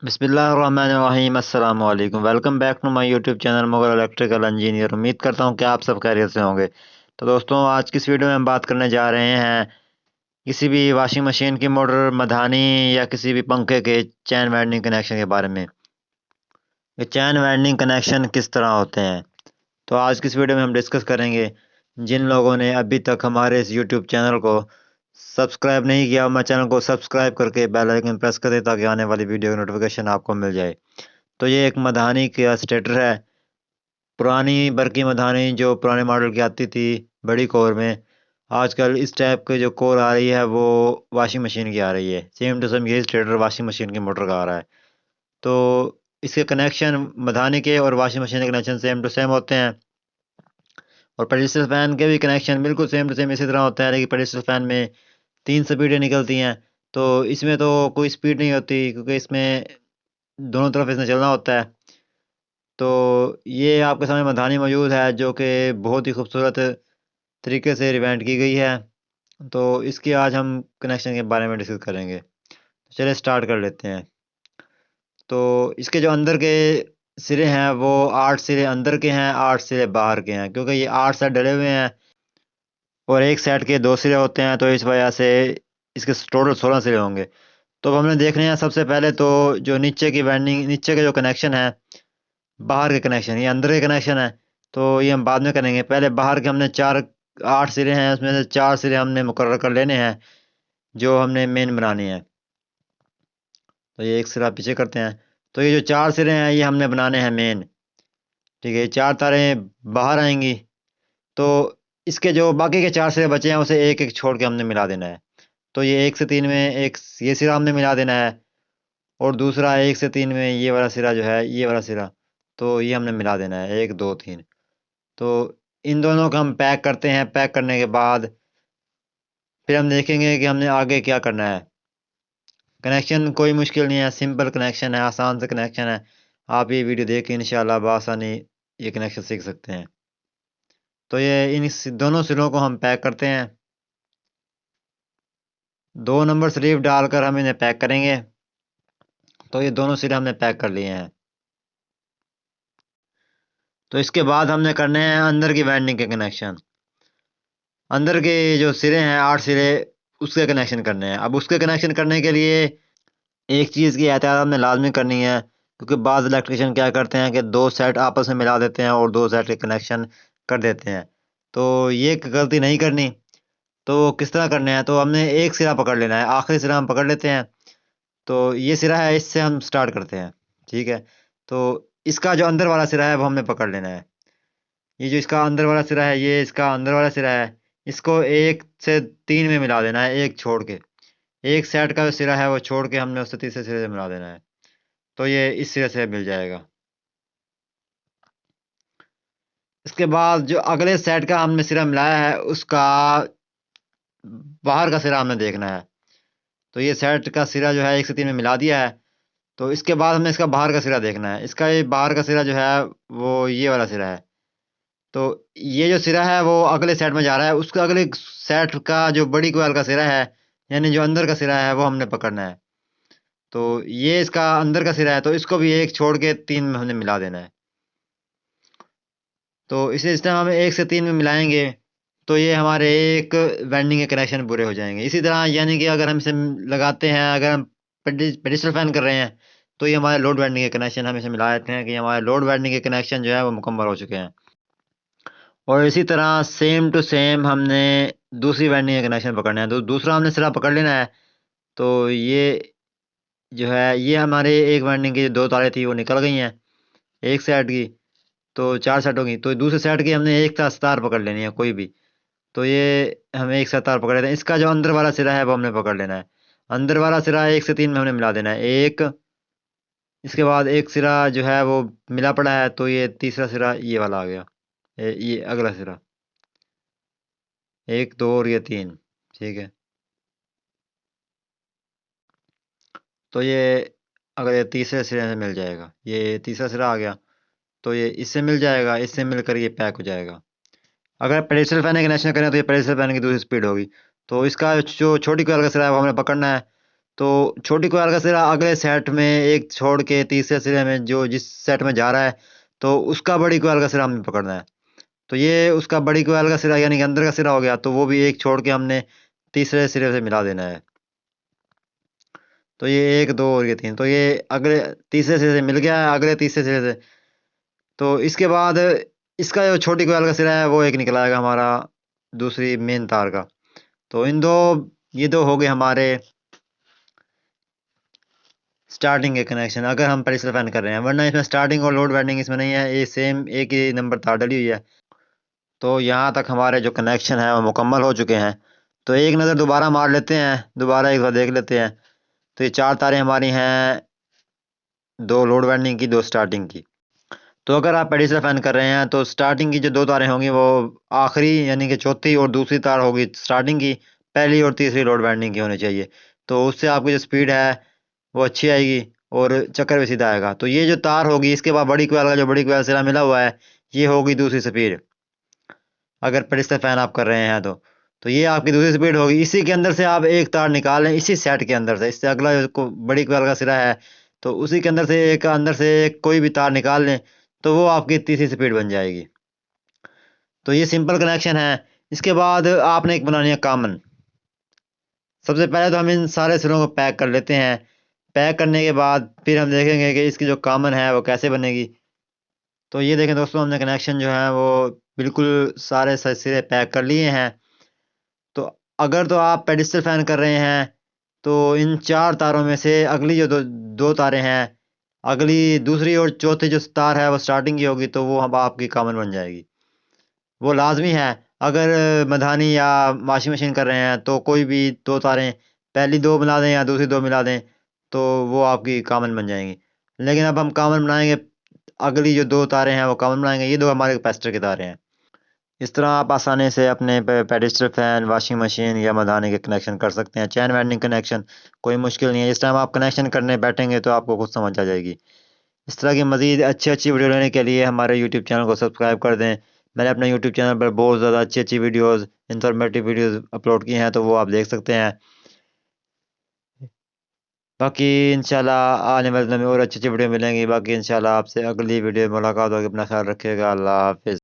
बिस्मिल्लाहिर्रहमानिर्रहीम अस्सलाम वालेकुम। Welcome back to my YouTube channel Mughal electrical engineer. उम्मीद करता हूं कि आप सब खैरियत से होंगे। तो दोस्तों, आज की इस वीडियो में हम बात करने जा रहे हैं किसी भी वॉशिंग मशीन की मोटर, मधानी या किसी भी पंखे के चैन वाइंडिंग कनेक्शन के बारे में। ये चैन वाइंडिंग कनेक्शन किस तरह होते हैं, तो आज की इस वीडियो में हम डिस्कस करेंगे। जिन लोगों ने अभी तक हमारे इस यूट्यूब चैनल को सब्सक्राइब नहीं किया, हमारे चैनल को सब्सक्राइब करके बेल आइकन प्रेस कर दें ताकि आने वाली वीडियो की नोटिफिकेशन आपको मिल जाए। तो ये एक मधानी का स्टेटर है। पुरानी बरकी मधानी जो पुराने मॉडल की आती थी बड़ी कोर में, आजकल इस टाइप के जो कोर आ रही है वो वॉशिंग मशीन की आ रही है। सेम टू सेम यही स्टेटर वॉशिंग मशीन की मोटर का आ रहा है। तो इसके कनेक्शन मधानी के और वॉशिंग मशीन के कनेक्शन सेम टू सेम होते हैं। और पेडिस्टल फैन के भी कनेक्शन बिल्कुल सेम टू सेम इसी तरह होता है, लेकिन पेडिस्टल फैन में 3 स्पीडें निकलती हैं। तो इसमें तो कोई स्पीड नहीं होती क्योंकि इसमें दोनों तरफ इसमें चलना होता है। तो ये आपके सामने मधानी मौजूद है जो कि बहुत ही खूबसूरत तरीके से रिवेंट की गई है। तो इसकी आज हम कनेक्शन के बारे में डिस्कस करेंगे। तो चलिए स्टार्ट कर लेते हैं। तो इसके जो अंदर के सिरे हैं वो 8 सिरे अंदर के हैं, 8 सिरे बाहर के हैं, क्योंकि ये 8 सेट डले हुए हैं और एक सेट के 2 सिरे होते हैं, तो इस वजह से इसके टोटल 16 सिरे होंगे। तो अब हमने देखने हैं सबसे पहले तो जो नीचे की वाइंडिंग, नीचे के जो कनेक्शन है, बाहर के कनेक्शन, ये अंदर के कनेक्शन है तो ये हम बाद में करेंगे। पहले बाहर के हमने 8 सिरे हैं, उसमें से 4 सिरे हमने मुकर्रर कर लेने हैं जो हमने मेन बनानी है। तो ये एक सिरा पीछे करते हैं। तो ये जो 4 सिरे हैं ये हमने बनाने हैं मेन। ठीक है, 4 तारें बाहर आएंगी। तो इसके जो बाकी के 4 सिरे बचे हैं उसे एक एक छोड़ के हमने मिला देना है। तो ये 1 से 3 में एक ये सिरा हमने मिला देना है और दूसरा 1 से 3 में ये वाला सिरा जो है, ये वाला सिरा, तो ये हमने मिला देना है, 1 2 3। तो इन दोनों को हम पैक करते हैं। पैक करने के बाद फिर हम देखेंगे कि हमने आगे क्या करना है। कनेक्शन कोई मुश्किल नहीं है, सिंपल कनेक्शन है, आसान से कनेक्शन है। आप ये वीडियो देख के इंशाल्लाह बआसानी ये कनेक्शन सीख सकते हैं। तो ये इन दोनों सिरों को हम पैक करते हैं। 2 नंबर स्लीव डालकर हम इन्हें पैक करेंगे। तो ये दोनों सिरे हमने पैक कर लिए हैं। तो इसके बाद हमने करने हैं अंदर की वाइंडिंग के कनेक्शन। अंदर के जो सिरे हैं 8 सिरे, उसके कनेक्शन करने हैं। अब उसके कनेक्शन करने के लिए एक चीज़ की एहतियात हमने लाजमी करनी है, क्योंकि बाज़ इलेक्ट्रिशियन क्या करते हैं कि 2 सेट आपस में मिला देते हैं और 2 सेट के कनेक्शन कर देते हैं। तो ये गलती नहीं करनी। तो किस तरह करने हैं, तो हमने एक सिरा पकड़ लेना है, आखिरी सिरा हम पकड़ लेते हैं। तो ये सिरा है, इससे हम स्टार्ट करते हैं। ठीक है, तो इसका जो अंदर वाला सिरा है वो हमने पकड़ लेना है। ये जो इसका अंदर वाला सिरा है, ये इसका अंदर वाला सिरा है, इसको 1 से 3 में मिला देना है, एक छोड़ के। एक सेट का जो सिरा है वो छोड़ के हमने उससे तीसरे सिरे से मिला देना है। तो ये इस सिरे से मिल जाएगा। इसके बाद जो अगले सेट का हमने सिरा मिलाया है उसका बाहर का सिरा हमने देखना है। तो ये सेट का सिरा जो है 1 से 3 में मिला दिया है। तो इसके बाद हमें इसका बाहर का सिरा देखना है। इसका ये बाहर का सिरा जो है वो ये वाला सिरा है। तो ये जो सिरा है वो अगले सेट में जा रहा है, उसका अगले सेट का जो बड़ी कोयल का सिरा है, यानी जो अंदर का सिरा है, वो हमने पकड़ना है। तो ये इसका अंदर का सिरा है, तो इसको भी एक छोड़ के 3 में हमने मिला देना है। तो इसे इस तरह हम 1 से 3 में मिलाएंगे तो ये हमारे एक वेंडिंग के कनेक्शन पूरे हो जाएंगे। इसी तरह यानी कि अगर हम इसे लगाते हैं, अगर हम पेडिस्टल फैन कर रहे हैं, तो ये हमारे लोड वेंडिंग के कनेक्शन हम इसे मिला देते हैं कि हमारे लोड वेंडिंग के कनेक्शन जो है वो मुकम्मल हो चुके हैं। और इसी तरह सेम टू सेम हमने दूसरी वाइंडिंग का कनेक्शन पकड़ना है। तो दूसरा हमने सिरा पकड़ लेना है। तो ये जो है, ये हमारे एक वाइंडिंग की 2 तारें थी वो निकल गई हैं एक सेट की। तो 4 सेट होगी, तो दूसरे सेट की हमने एक साथ तार पकड़ लेनी है कोई भी। तो ये हमें एक साथ तार पकड़ लेते हैं। इसका जो अंदर वाला सिरा है वो हमने पकड़ लेना है। अंदर वाला सिरा 1 से 3 में हमने मिला देना है, एक। इसके बाद एक सिरा जो है वो मिला पड़ा है, तो ये तीसरा सिरा ये वाला आ गया, ये अगला सिरा, 1 2 और ये 3। ठीक है, तो ये अगर ये तीसरे सिरे से मिल जाएगा, ये तीसरा सिरा आ गया, तो ये इससे मिल जाएगा, इससे मिलकर ये पैक हो जाएगा। अगर पेडिस्टल फैन कनेक्शन करें तो ये पेडिस्टल फैन की दूसरी स्पीड होगी। तो इसका जो छोटी कोयल का सिरा है वो हमने पकड़ना है। तो छोटी कोयल का सिरा अगले सेट में एक छोड़ के तीसरे सिरे में जो जिस सेट में जा रहा है, तो उसका बड़ी कोयल का सिरा हमें पकड़ना है। तो ये उसका बड़ी कोयल का सिरा यानी कि अंदर का सिरा हो गया, तो वो भी एक छोड़ के हमने तीसरे सिरे से मिला देना है। तो ये 1, 2 और ये 3, तो ये अगले तीसरे सिरे से मिल गया है, अगले तीसरे सिरे से। तो इसके बाद इसका जो छोटी कोयल का सिरा है वो एक निकल आएगा हमारा दूसरी मेन तार का। तो ये दो हो गए हमारे स्टार्टिंग के कनेक्शन, अगर हम पेडिस्टल फैन कर रहे हैं, वरना इसमें स्टार्टिंग और लोड वाइंडिंग इसमें नहीं है, ये सेम एक ही नंबर तार डली हुई है। तो यहाँ तक हमारे जो कनेक्शन है वो मुकम्मल हो चुके हैं। तो एक नज़र दोबारा मार लेते हैं, दोबारा एक बार देख लेते हैं। तो ये 4 तारें हमारी हैं, 2 लोड वाइंडिंग की, 2 स्टार्टिंग की। तो अगर आप पेडिस्टल फैन कर रहे हैं तो स्टार्टिंग की जो 2 तारें होंगी वो आखिरी यानी कि चौथी और दूसरी तार होगी स्टार्टिंग की, पहली और तीसरी लोड वाइंडिंग की होनी चाहिए। तो उससे आपकी जो स्पीड है वो अच्छी आएगी और चक्कर भी सीधा आएगा। तो ये जो तार होगी इसके बाद बड़ी कोयल का जो बड़ी कोयल सिरा मिला हुआ है, ये होगी दूसरी स्पीड, अगर पेडिस्टल फैन आप कर रहे हैं तो ये आपकी दूसरी स्पीड होगी। इसी के अंदर से आप एक तार निकाल लें, इसी सेट के अंदर से, इससे अगला जो बड़ी कोयल का सिरा है तो उसी के अंदर से एक कोई भी तार निकाल लें, तो वो आपकी तीसरी स्पीड बन जाएगी। तो ये सिंपल कनेक्शन है। इसके बाद आपने एक बनानी है कॉमन। सबसे पहले तो हम इन सारे सिरों को पैक कर लेते हैं। पैक करने के बाद फिर हम देखेंगे कि इसकी जो कॉमन है वो कैसे बनेगी। तो ये देखें दोस्तों, हमने कनेक्शन जो है वो बिल्कुल सारे सिरे पैक कर लिए हैं। तो अगर तो आप पेडिस्टल फैन कर रहे हैं तो इन 4 तारों में से अगली जो दो तारें हैं, अगली दूसरी और चौथी जो तार है वो स्टार्टिंग की होगी, तो वो हम आपकी कॉमन बन जाएगी। वो लाजमी है। अगर मधानी या वॉशिंग मशीन कर रहे हैं तो कोई भी 2 तारें, पहली 2 मिला दें या दूसरी 2 मिला दें, तो वो आपकी कॉमन बन जाएंगी। लेकिन अब हम कॉमन बनाएंगे, अगली जो 2 तारें हैं वो कॉमन बनाएंगे, ये 2 हमारे कैपेसिटर की तारें हैं। इस तरह आप आसानी से अपने पेडिस्टल फैन, वॉशिंग मशीन या मधानी के कनेक्शन कर सकते हैं। चैन वाइंडिंग कनेक्शन कोई मुश्किल नहीं है, इस टाइम आप कनेक्शन करने बैठेंगे तो आपको खुद समझ आ जाएगी। इस तरह की मज़ीद अच्छी वीडियो लेने के लिए हमारे यूट्यूब चैनल को सब्सक्राइब कर दें। मैंने अपने यूट्यूब चैनल पर बहुत ज़्यादा अच्छी वीडियोज़, इंफॉर्मेटिव वीडियोज़ अपलोड की हैं, तो वो आप देख सकते हैं। बाकी इंशाल्लाह आने वाले दिन में और अच्छी वीडियो मिलेंगी। बाकी इंशाल्लाह आपसे अगली वीडियो में मुलाकात होगी। अपना ख्याल रखिएगा। अल्लाह हाफ़िज़।